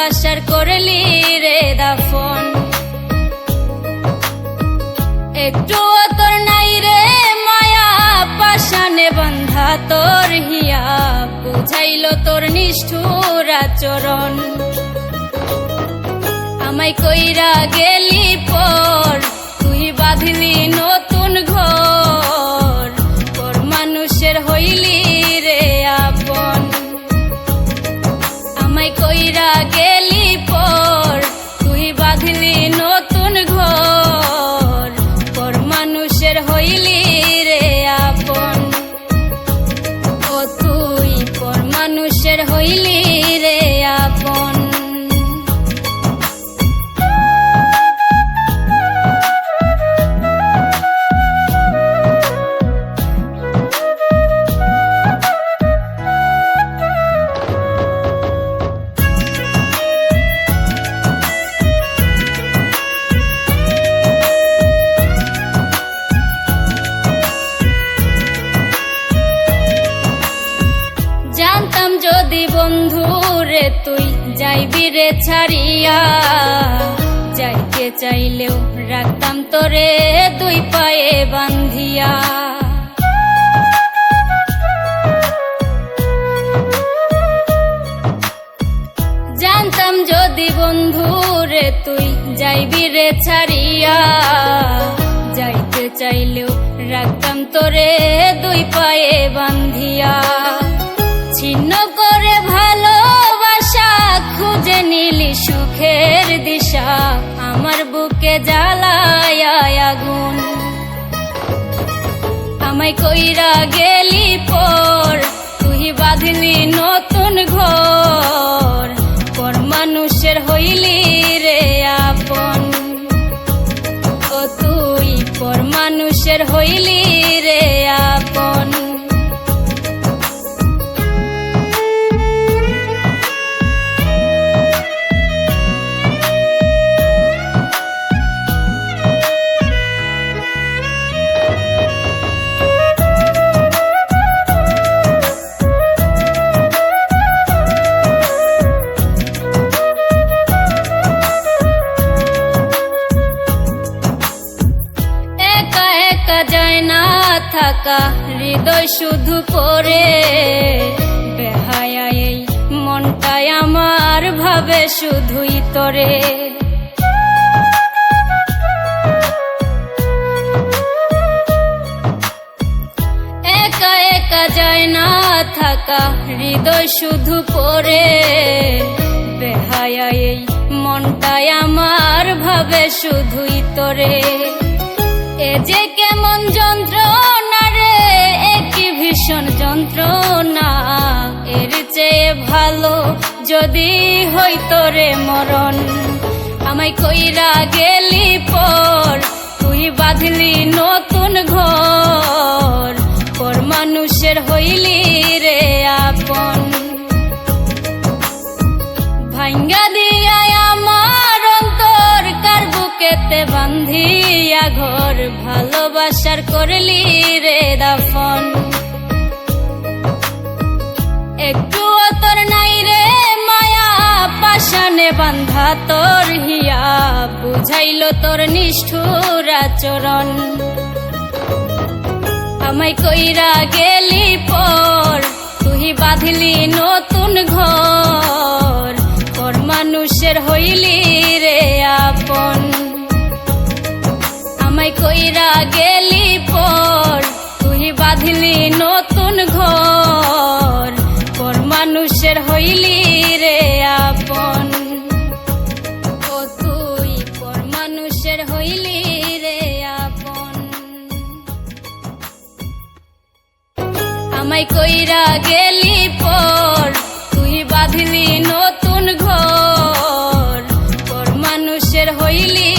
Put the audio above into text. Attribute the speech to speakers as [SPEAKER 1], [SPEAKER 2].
[SPEAKER 1] ভালোবাসার করলি রে দাফন। একটুও তোর নাই রে মায়া, পাশানে বান্ধা তোর হিয়া, বুঝাইল তোর নিষ্ঠুর আচরণ। আমায় কইরা গেলি পর, তুই বাঁধলি নতুন ঘর, পর মানুষের হইলি রে আপন। আমায় কইরা গেলি পর, তুই বাঁধলি নতুন ঘর, পর মানুষের হইলি রে আপন। ও তুই পর মানুষের হইলি রে আপন। জানতাম যদি বন্ধু রে তুই যাইবি রে ছাড়িয়া, যাইতে চাইলেও রাখতাম তোরে দুই পায়ে বান্ধিয়া। জানতাম যদি বন্ধু রে তুই যাইবি রে ছাড়িয়া, যাইতে চাইলেও রাখতাম তোরে দুই পায়ে বান্ধিয়া। ছিন্ন করে ভালোবাসা খুঁজে নিলি সুখের দিশা, আমার বুকে জ্বালায় আগুন। আমায় কইরা গেলি পর, তুই বাঁধলি নতুন ঘর, পর মানুষের হইলি রে আপন। ও তুই পর মানুষের হইলি রে আপন। যায় না থাকা হৃদয় শুধু পড়ে, বেহায়া এই মনটাই আমার ভাবে শুধুই তোরে। একা একা যায় না থাকা হৃদয় শুধু পড়ে, বেহায়া এই মনটাই আমার ভাবে শুধুই তোরে। এ যে কেমন যন্ত্রণা রে, একই ভীষণ যন্ত্রণা, এর চেয়ে ভালো যদি হইতো রে মরণ। আমায় কইরা গেলি পর, তুই বাঁধলি নতুন ঘর, পর মানুষের হইলি রে আপন। ভাঙ্গা দিয়া আমার অন্তর কার বুকেতে বান্ধিয়া ঘর, ভালোবাসার করলি রে দাফন। একটুও তোর নাই রে মায়া, পাশানে বান্ধা তোর হিয়া, বুঝাইল তোর নিষ্ঠুর আচরণ। আমায় কইরা গেলি পর, তুই বাঁধলি নতুন ঘর, পর মানুষের হইলি রে আপন। আমায় কইরা গেলি পর, তুই বাঁধলি নতুন ঘর, পর মানুষের হইলি রে আপন। ও তুই পর মানুষের হইলি রে আপন। আমায় কইরা গেলি পর, তুই বাঁধলি নতুন ঘর, পর মানুষের হইলি